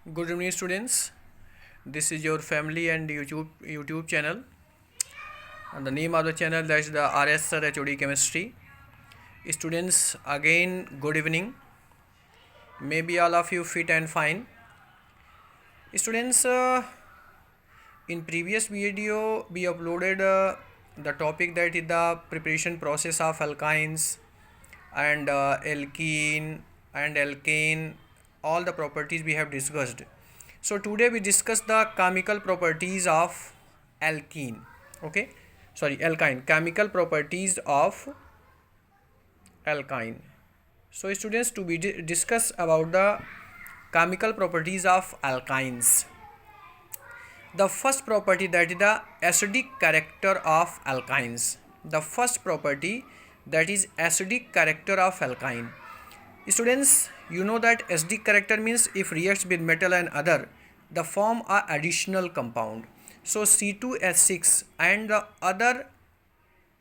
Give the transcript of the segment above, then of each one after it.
Good evening, students. This is your family and YouTube channel. And the name of the channel that is the RS Sir HOD Chemistry. Students, again good evening. Maybe all of you fit and fine. Students, in previous video we uploaded the topic that is the preparation process of alkynes and alkene and alkane. All the properties we have discussed. So today we discuss the chemical properties of alkene. Alkyne. Chemical properties of alkyne. So students, to be discuss about the chemical properties of alkynes. The first property, that is the acidic character of alkynes. The first property, that is acidic character of alkyne. Students, you know that acidic character means if reacts with metal and other, the form a additional compound. So C2H6 and the other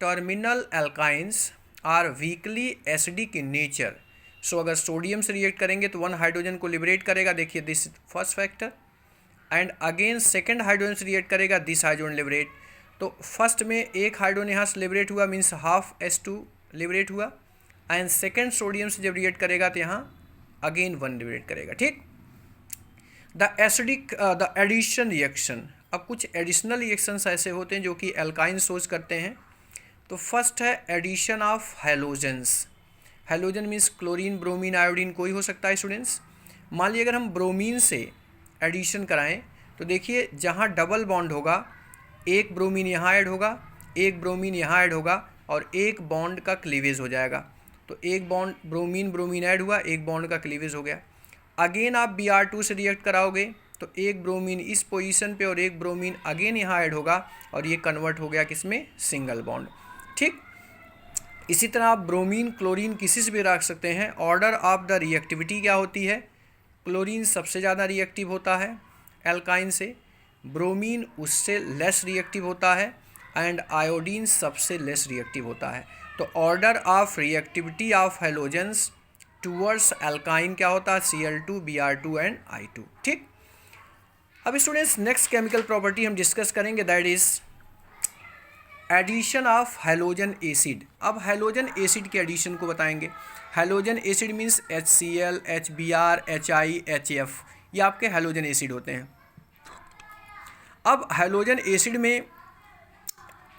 terminal alkynes are weakly acidic in nature. So अगर sodium से react करेंगे तो one hydrogen को liberate करेगा, देखिए this first factor, and again second hydrogen से react करेगा, this hydrogen liberate. तो फर्स्ट में एक हाइड्रोजन यहाँ से लिबरेट हुआ, मीन्स हाफ H2 लिबरेट हुआ, एंड सेकेंड सोडियम से जब रिएक्ट करेगा तो यहाँ अगेन वन लिबरेट करेगा. ठीक. The addition reaction. अब कुछ एडिशनल रिएक्शंस ऐसे होते हैं जो कि एल्काइन सोच करते हैं. तो फर्स्ट है addition of halogens. Halogen means chlorine, bromine, iodine, कोई हो सकता है स्टूडेंट्स. मान लीजिए अगर हम ब्रोमीन से एडिशन कराएं तो देखिए जहाँ डबल बॉन्ड होगा, एक ब्रोमीन यहाँ ऐड होगा, एक ब्रोमीन यहाँ ऐड होगा और एक बॉन्ड का क्लीवेज हो जाएगा. तो एक बॉन्ड ब्रोमीन ऐड हुआ, एक बॉन्ड का क्लीवेज हो गया. अगेन आप Br2 से रिएक्ट कराओगे तो एक ब्रोमीन इस पोजीशन पे और एक ब्रोमीन अगेन यहाँ ऐड होगा और ये कन्वर्ट हो गया किसमें, सिंगल बॉन्ड. ठीक. इसी तरह आप ब्रोमीन, क्लोरीन किसी से भी रख सकते हैं. ऑर्डर ऑफ द रिएक्टिविटी क्या होती है, क्लोरीन सबसे ज़्यादा रिएक्टिव होता है एल्काइन से, ब्रोमीन उससे लेस रिएक्टिव होता है एंड आयोडीन सबसे लेस रिएक्टिव होता है. तो order of reactivity of halogens towards alkyne क्या होता है, Cl2, Br2 एंड I2. ठीक. अब स्टूडेंट्स नेक्स्ट केमिकल प्रॉपर्टी हम डिस्कस करेंगे, that is addition of halogen acid. अब हैलोजन एसिड के एडिशन को बताएंगे. Halogen acid means HCl, HBr, HI, HF, ये आपके हैलोजन एसिड होते हैं. अब हैलोजन एसिड में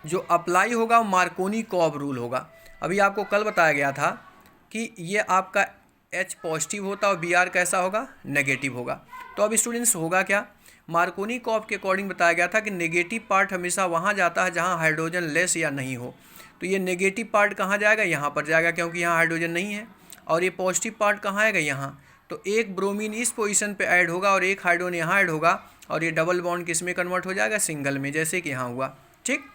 जो अप्लाई होगा वो मार्कोनी कॉब रूल होगा. अभी आपको कल बताया गया था कि ये आपका H पॉजिटिव होता और Br कैसा होगा, नेगेटिव होगा. तो अब स्टूडेंट्स होगा क्या, मार्कोनी कॉब के अकॉर्डिंग बताया गया था कि नेगेटिव पार्ट हमेशा वहाँ जाता है जहाँ हाइड्रोजन लेस या नहीं हो. तो ये नेगेटिव पार्ट कहाँ जाएगा, यहाँ पर जाएगा क्योंकि यहाँ हाइड्रोजन नहीं है. और ये पॉजिटिव पार्ट कहाँ आएगा, यहाँ. तो एक ब्रोमीन इस पोजीशन पे ऐड होगा और एक हाइड्रोजन यहाँ ऐड होगा और ये डबल बॉन्ड किस में कन्वर्ट हो जाएगा, सिंगल में, जैसे कि यहाँ हुआ. ठीक.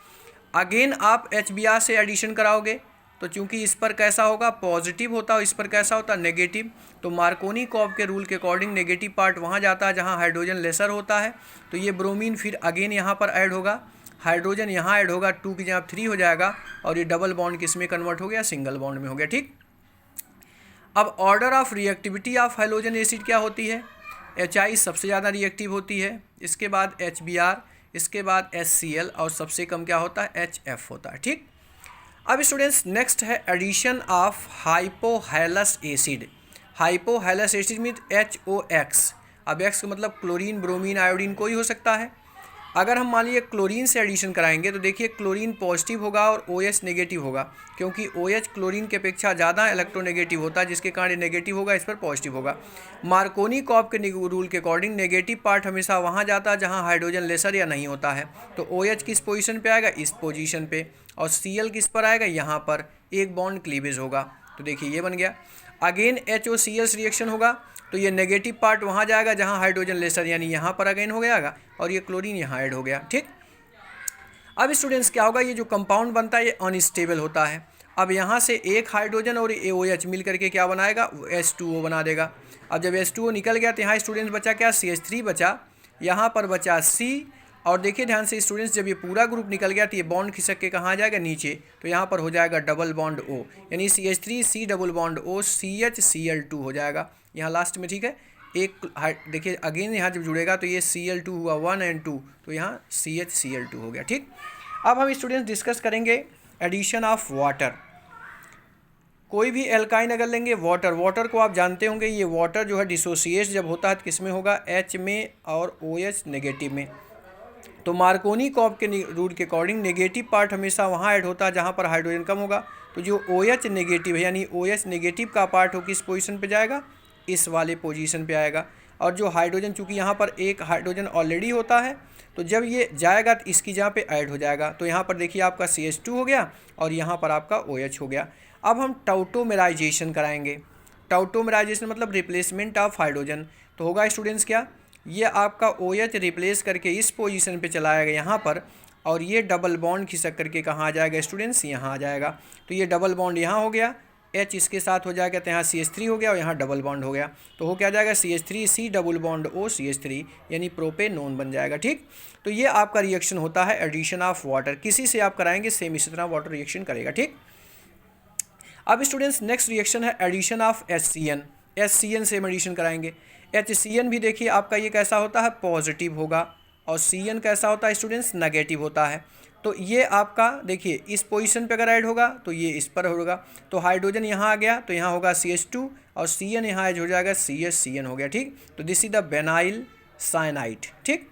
अगेन आप HBr से एडिशन कराओगे तो चूंकि इस पर कैसा होगा, पॉजिटिव होता और इस पर कैसा होता, नेगेटिव. तो मार्कोनी कॉब के रूल के अकॉर्डिंग नेगेटिव पार्ट वहाँ जाता है जहाँ हाइड्रोजन लेसर होता है. तो ये ब्रोमीन फिर अगेन यहाँ पर ऐड होगा, हाइड्रोजन यहाँ ऐड होगा, 2 की जगह 3 हो जाएगा और ये डबल बॉन्ड किस में कन्वर्ट हो गया, सिंगल बॉन्ड में हो गया. ठीक. अब order of reactivity of halogen acid क्या होती है, HI सबसे ज़्यादा रिएक्टिव होती है, इसके बाद HBr, इसके बाद HCl और सबसे कम क्या होता है, HF होता है. ठीक. अब स्टूडेंट्स नेक्स्ट है addition of hypohalous acid. Hypohalous acid mean HOX. अब X का मतलब क्लोरीन, ब्रोमीन, आयोडीन, कोई हो सकता है. अगर हम मान लीजिए क्लोरीन से एडिशन कराएंगे तो देखिए क्लोरीन पॉजिटिव होगा और OH नेगेटिव होगा, क्योंकि OH क्लोरीन के अपेक्षा ज़्यादा इलेक्ट्रोनेगेटिव होता है, जिसके कारण नेगेटिव होगा, इस पर पॉजिटिव होगा. मार्कोनी कॉब के रूल के अकॉर्डिंग नेगेटिव पार्ट हमेशा वहाँ जाता है जहाँ हाइड्रोजन लेसर या नहीं होता है. तो OH किस पोजीशन पे आएगा, इस पोजीशन पे, और Cl किस पर आएगा, यहाँ पर, एक बॉन्ड क्लीवेज होगा. तो देखिए ये बन गया. अगेन HOCl रिएक्शन होगा तो ये नेगेटिव पार्ट वहाँ जाएगा जहाँ हाइड्रोजन लेसर, यानी यहाँ पर अगेन हो गया और ये क्लोरीन यहाँ ऐड हो गया. ठीक. अब स्टूडेंट्स क्या होगा, ये जो कंपाउंड बनता है ये अनस्टेबल होता है. अब यहाँ से एक हाइड्रोजन और OH मिल करके क्या बनाएगा, H2O बना देगा. अब जब H2O निकल गया तो यहाँ स्टूडेंट्स बचा क्या, CH3 बचा, यहाँ पर बचा C और देखिए ध्यान से स्टूडेंट्स, जब ये पूरा ग्रुप निकल गया तो ये बॉन्ड खिसक के कहाँ आ जाएगा, नीचे, तो यहाँ पर हो जाएगा डबल बॉन्ड O, यानी CH3 C double bond O CH Cl2 हो जाएगा यहाँ लास्ट में। ठीक है, एक देखिए अगेन यहाँ जब जुड़ेगा तो ये Cl2 हुआ 1 and 2, तो यहाँ CHCl2 हो गया। ठीक, अब हम स्टूडेंट्स डिस्कस करेंगे एडिशन ऑफ वाटर। कोई भी एल्काइन अगर लेंगे, वाटर को आप जानते होंगे, ये वाटर जो है डिसोसिएट जब होता है तो किस में होगा, H में और OH नेगेटिव में। तो मार्कोनी कॉप के रूल के अकॉर्डिंग नेगेटिव पार्ट हमेशा वहाँ ऐड होता है जहाँ पर हाइड्रोजन कम होगा। तो जो OH नेगेटिव है यानी OH नेगेटिव का पार्ट हो किस पोजीशन पे जाएगा, इस वाले पोजीशन पे आएगा। और जो हाइड्रोजन, चूँकि यहाँ पर एक हाइड्रोजन ऑलरेडी होता है, तो जब ये जाएगा तो इसकी जगह पे ऐड हो जाएगा। तो यहाँ पर देखिए आपका CH2 हो गया और यहाँ पर आपका OH हो गया। अब हम टाउटोमेराइजेशन कराएंगे। टाउटोमेराइजेशन मतलब रिप्लेसमेंट ऑफ हाइड्रोजन। तो होगा स्टूडेंट्स क्या, ये आपका OH रिप्लेस करके इस पोजीशन पे चला आएगा यहाँ पर, और ये डबल बॉन्ड खिसक करके कहाँ आ जाएगा स्टूडेंट्स, यहाँ आ जाएगा। तो ये डबल बॉन्ड यहाँ हो गया, H इसके साथ हो जाएगा, तो यहाँ CH3 हो गया और यहाँ डबल बॉन्ड हो गया। तो हो क्या जाएगा, CH3C double bond O CH3 यानी प्रोपेनोन बन जाएगा। ठीक, तो ये आपका रिएक्शन होता है एडिशन ऑफ वाटर। किसी से आप कराएंगे सेम इसी तरह वाटर रिएक्शन करेगा। ठीक, अब स्टूडेंट्स नेक्स्ट रिएक्शन है एडिशन ऑफ HCN। HCN से हम एडिशन कराएंगे। HCN भी देखिए आपका ये कैसा होता है, पॉजिटिव होगा, और CN कैसा होता है स्टूडेंट्स, नेगेटिव होता है। तो ये आपका देखिए इस पोजीशन पे अगर ऐड होगा तो ये इस पर होगा। तो हाइड्रोजन यहाँ आ गया तो यहाँ होगा CH2 और CN यहाँ ऐड हो जाएगा CHCN हो गया। ठीक, तो दिस इज द बेनाइल साइनाइड। ठीक,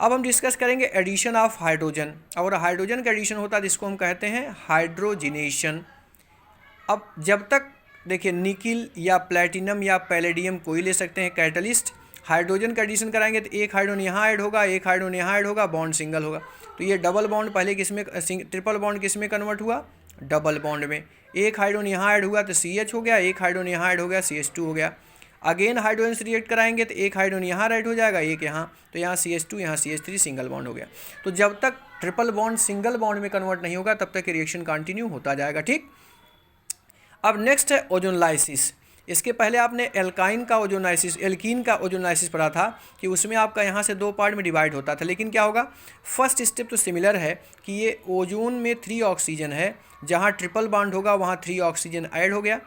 अब हम डिस्कस करेंगे एडिशन ऑफ हाइड्रोजन। और हाइड्रोजन का एडिशन होता है जिसको हम कहते हैं हाइड्रोजिनेशन। अब जब तक देखिए निकिल या प्लेटिनम या पैलेडियम कोई ले सकते हैं कैटलिस्ट, हाइड्रोजन का एडिशन कराएंगे तो एक हाइड्रोजन यहाँ ऐड होगा, एक हाइड्रोजन यहाँ ऐड होगा, बॉन्ड सिंगल होगा। तो ये डबल बॉन्ड पहले किस में, ट्रिपल बॉन्ड किस में कन्वर्ट हुआ, डबल बॉन्ड में। एक हाइड्रोजन यहाँ ऐड हुआ तो CH हो गया, एक हाइड्रोजन यहाँ ऐड हो गया CH2 हो गया। अगेन हाइड्रोजन से रिएक्ट कराएंगे तो एक हाइड्रोजन यहाँ ऐड हो जाएगा, एक यहाँ, तो यहाँ CH2 यहाँ CH3 सिंगल बॉन्ड हो गया। तो जब तक ट्रिपल बॉन्ड सिंगल बॉन्ड में कन्वर्ट नहीं होगा तब तक रिएक्शन कंटिन्यू होता जाएगा। ठीक, अब नेक्स्ट है ओजोनलाइसिस। इसके पहले आपने एल्काइन का ओजोनाइसिस, एल्कीन का ओजोनाइसिस पढ़ा था कि उसमें आपका यहाँ से दो पार्ट में डिवाइड होता था। लेकिन क्या होगा, फर्स्ट स्टेप तो सिमिलर है कि ये ओजोन में 3 ऑक्सीजन है, जहाँ ट्रिपल बॉन्ड होगा वहाँ 3 ऑक्सीजन ऐड हो गया।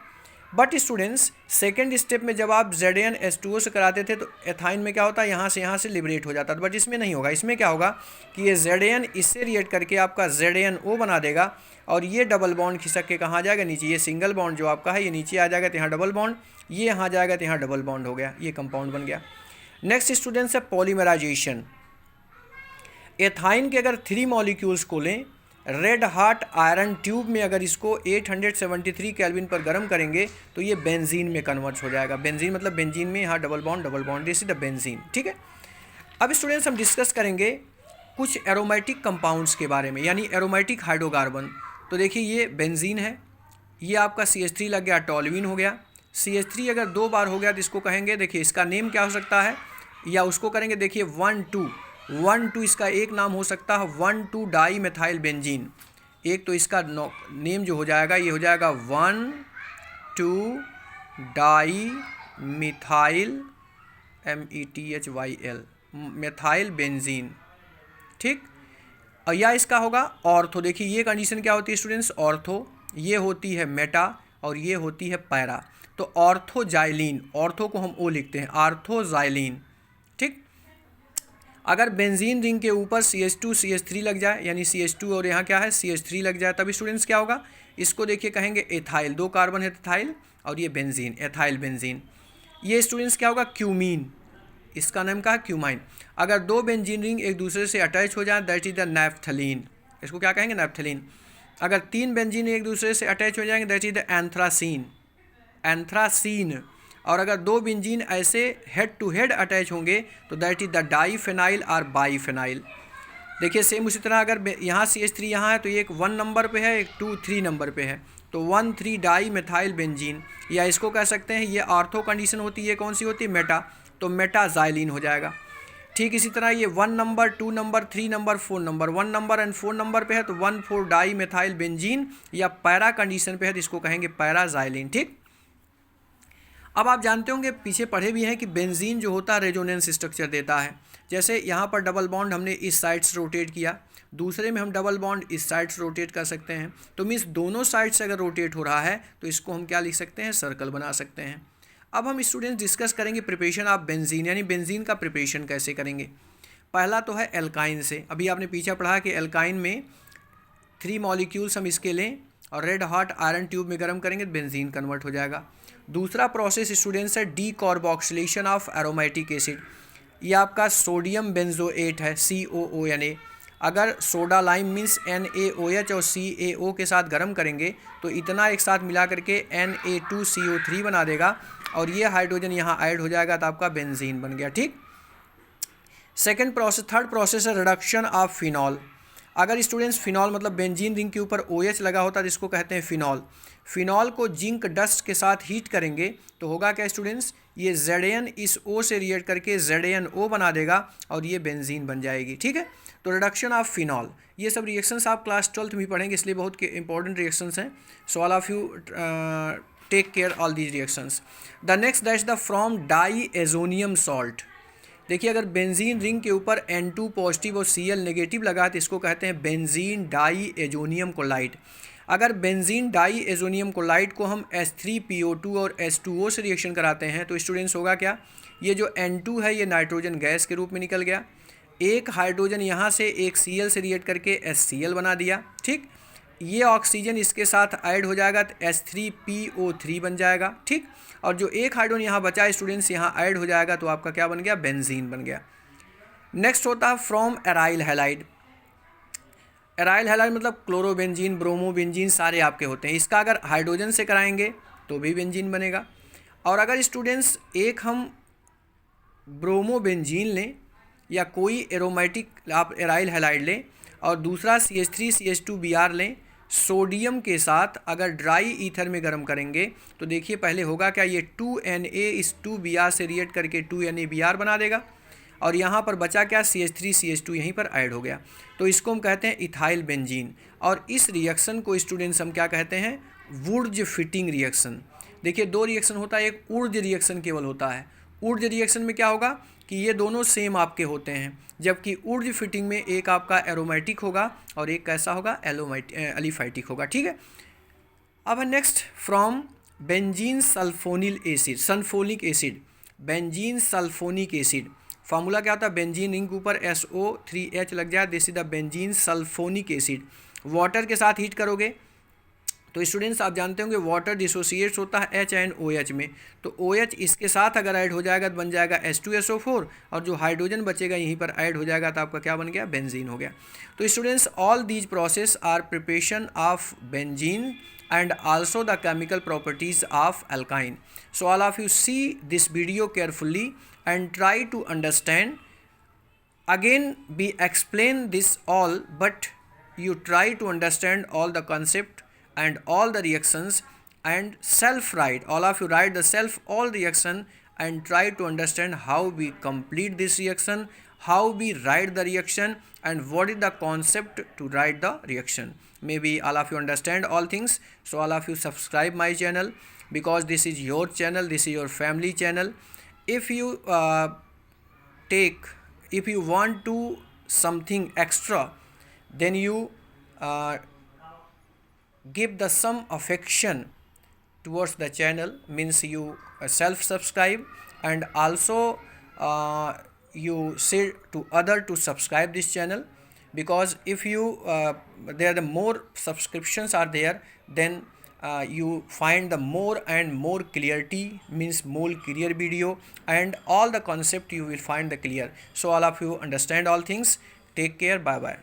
बट स्टूडेंट्स सेकेंड स्टेप में जब आप ZnH2O से कराते थे तो एथाइन में क्या होता है, यहाँ से लिबरेट हो जाता था। बट इसमें नहीं होगा। इसमें क्या होगा कि ये Zn इससे रिएक्ट करके आपका ZnO बना देगा, और ये डबल बॉन्ड खिसक के कहाँ जाएगा, नीचे। ये सिंगल बॉन्ड जो आपका है ये नीचे आ जाएगा, तो यहाँ डबल बॉन्ड, ये यहाँ जाएगा तो यहाँ डबल बॉन्ड हो गया, ये कंपाउंड बन गया। नेक्स्ट स्टूडेंट्स है पॉलीमराइजेशन। एथाइन के अगर 3 मॉलिक्यूल्स को लें, रेड हार्ट आयरन ट्यूब में अगर इसको 873 केल्विन पर गर्म करेंगे तो ये बेंजीन में कन्वर्ट हो जाएगा। बेंजीन मतलब बेंजीन में यहाँ double bond, this is the benzene. ठीक है, अब स्टूडेंट्स हम डिस्कस करेंगे कुछ एरोमेटिक कंपाउंड्स के बारे में, यानी एरोमेटिक हाइड्रोकार्बन। तो देखिए ये बेंजीन है, ये आपका CH3 लग गया, टॉल्यूइन हो गया। CH3 अगर 2 बार हो गया तो इसको कहेंगे, देखिए इसका नेम क्या हो सकता है, या उसको करेंगे देखिए 1,2 इसका एक नाम हो सकता है 1,2 डाई मेथाइल बेंजीन। एक तो इसका नेम जो हो जाएगा ये हो जाएगा 1,2 di methyl METHYL methyl benzene. ठीक, और या इसका होगा ऑर्थो। देखिए ये कंडीशन क्या होती है स्टूडेंट्स, ऑर्थो, ये होती है मेटा और ये होती है पैरा। तो ऑर्थोजाइलिन, ऑर्थो को हम O लिखते हैं, ऑर्थोजाइलिन। ठीक, अगर बेंजीन रिंग के ऊपर CH2 CH3 लग जाए, यानी CH2 और यहाँ क्या है CH3 लग जाए, तब स्टूडेंट्स क्या होगा, इसको देखिए कहेंगे एथाइल। 2 कार्बन है एथाइल और ये बेंजीन, एथाइल बेंजीन। ये स्टूडेंट्स क्या होगा, क्यूमीन, इसका नाम क्या है क्यूमाइन। अगर 2 बेंजीन रिंग एक दूसरे से अटैच हो जाए दैट इज द नैफ्थलीन, इसको क्या कहेंगे, नैफ्थलीन। अगर 3 बेंजीन एक दूसरे से अटैच हो जाएंगे that is the anthracene, anthracene. और अगर 2 बेंजीन ऐसे हेड टू हेड अटैच होंगे तो दैट इज द डाईफेनाइल और बाईफेनाइल। देखिए सेम उसी तरह अगर यहाँ CH3 यहाँ है तो ये एक 1 नंबर पे है, एक 2 3 नंबर पे है, तो 1,3 डाई मेथाइल बेंजीन, या इसको कह सकते हैं ये ऑर्थो कंडीशन होती है, कौन सी होती है, मेटा, तो मेटाजाइलिन हो जाएगा। ठीक इसी तरह ये 1 number 2 number 3 number 4 number, 1 number and 4 number पे है तो 1,4 डाई मेथाइल बेंजीन, या पैरा कंडीशन पे है तो इसको कहेंगे पैराजाइलिन। ठीक, अब आप जानते होंगे, पीछे पढ़े भी हैं कि बेंजीन जो होता है रेजोनेंस स्ट्रक्चर देता है। जैसे यहाँ पर डबल बॉन्ड हमने इस साइड से रोटेट किया, दूसरे में हम डबल बॉन्ड इस साइड से रोटेट कर सकते हैं। तो मीन्स दोनों साइड से अगर रोटेट हो रहा है तो इसको हम क्या लिख सकते हैं, सर्कल बना सकते हैं। अब हम स्टूडेंट्स डिस्कस करेंगे प्रिपरेशन ऑफ बेंजीन, यानी बेंजीन का प्रिपरेशन कैसे करेंगे। पहला तो है एल्काइन से। अभी आपने पीछे पढ़ा कि एल्काइन में 3 मॉलिक्यूल्स हम इसके लें और रेड हॉट आयरन ट्यूब में गर्म करेंगे तो बेंजीन कन्वर्ट हो जाएगा। दूसरा प्रोसेस स्टूडेंट्स है डीकार्बोक्सिलेशन ऑफ एरोमेटिक एसिड। ये आपका सोडियम बेंजोएट है, COONA। अगर सोडा लाइम मीन्स NaOH और CaO के साथ गर्म करेंगे तो इतना एक साथ मिला करके Na2CO3 बना देगा और ये हाइड्रोजन यहाँ ऐड हो जाएगा तो आपका बेंजीन बन गया। ठीक। सेकेंड प्रोसेस, थर्ड प्रोसेस है रिडक्शन ऑफ फिनॉल। अगर स्टूडेंट्स फिनॉल मतलब बेंजीन रिंग के ऊपर OH लगा होता है तो इसको कहते हैं फिनॉल। फिनॉल को जिंक डस्ट के साथ हीट करेंगे तो होगा क्या स्टूडेंट्स, ये ZN इस O से रिएक्ट करके ZNO बना देगा और ये बेंजीन बन जाएगी। ठीक है, तो रिडक्शन ऑफ फिनॉल, ये सब रिएक्शंस आप क्लास 12th में पढ़ेंगे, इसलिए बहुत इंपॉर्टेंट रिएक्शंस हैं। So all of you take care all these reactions. The next that's the from diazonium salt. देखिए, अगर बेंजीन रिंग के ऊपर N2 पॉजिटिव और Cl नेगेटिव लगा है तो इसको कहते हैं बेंजीन डाईएजोनियम क्लोराइड। अगर बेंजीन डाईएजोनियम क्लोराइड को हम H3PO2 और H2O से रिएक्शन कराते हैं तो स्टूडेंट्स होगा क्या, ये जो N2 है ये नाइट्रोजन गैस के रूप में निकल गया, एक हाइड्रोजन यहाँ से एक Cl से रिएक्ट करके HCl बना दिया। ठीक, ये ऑक्सीजन इसके साथ ऐड हो जाएगा तो H3PO3 बन जाएगा। ठीक, और जो एक हाइड्रोजन यहाँ बचा स्टूडेंट्स यहाँ ऐड हो जाएगा तो आपका क्या बन गया, बेंजीन बन गया। नेक्स्ट होता है from aryl halide. Aryl halide मतलब क्लोरोबेंजीन, ब्रोमोबेंजीन सारे आपके होते हैं। इसका अगर हाइड्रोजन से कराएंगे तो भी बेंजीन बनेगा। और अगर स्टूडेंट्स एक हम ब्रोमोबेंजीन लें या कोई एरोमेटिक आप एराइल हैलाइड लें और दूसरा CH3CH2Br लें, सोडियम के साथ अगर ड्राई ईथर में गर्म करेंगे तो देखिए पहले होगा क्या, ये 2Na इस 2Br से रिएक्ट करके 2NaBr बना देगा और यहाँ पर बचा क्या, CH3CH2 यहीं पर ऐड हो गया तो इसको हम कहते हैं इथाइल बेंजीन। और इस रिएक्शन को स्टूडेंट्स हम क्या कहते हैं, वुर्ज फिटिंग रिएक्शन। देखिए 2 रिएक्शन होता है, एक ऊर्ज रिएक्शन केवल होता है। ऊर्ज रिएक्शन में क्या होगा कि ये दोनों सेम आपके होते हैं, जबकि ऊर्ज फिटिंग में एक आपका एरोमेटिक होगा और एक कैसा होगा, एलिफाइटिक होगा। ठीक है, अब next from benzene sulphonyl acid, sulphonic acid. Benzene sulphonic acid formula क्या होता है, बेंजीन रिंग के ऊपर SO3H लग जाए, this is the benzene sulphonic acid. Water के साथ हीट करोगे तो स्टूडेंट्स आप जानते होंगे वाटर डिसोसिएट्स होता है HNOH में, तो OH इसके साथ अगर ऐड हो जाएगा तो बन जाएगा H2SO4 और जो हाइड्रोजन बचेगा यहीं पर ऐड हो जाएगा तो आपका क्या बन गया, बेंजीन हो गया। तो students all these process are preparation of benzene and also the chemical properties of alkyne. So all of you see this video carefully and try to understand. Again we explain this all, but you try to understand all the concept and all the reactions and self write, all of you write the self all reaction and try to understand how we complete this reaction, how we write the reaction and what is the concept to write the reaction. Maybe all of you understand all things, so all of you subscribe my channel because this is your channel, this is your family channel. If you if you want to something extra, then you give the some affection towards the channel, means you self subscribe and also you say to other to subscribe this channel, because if you there the more subscriptions are there, then you find the more and more clarity, means more clear video and all the concept you will find the clear. So all of you understand all things. Take care, bye bye.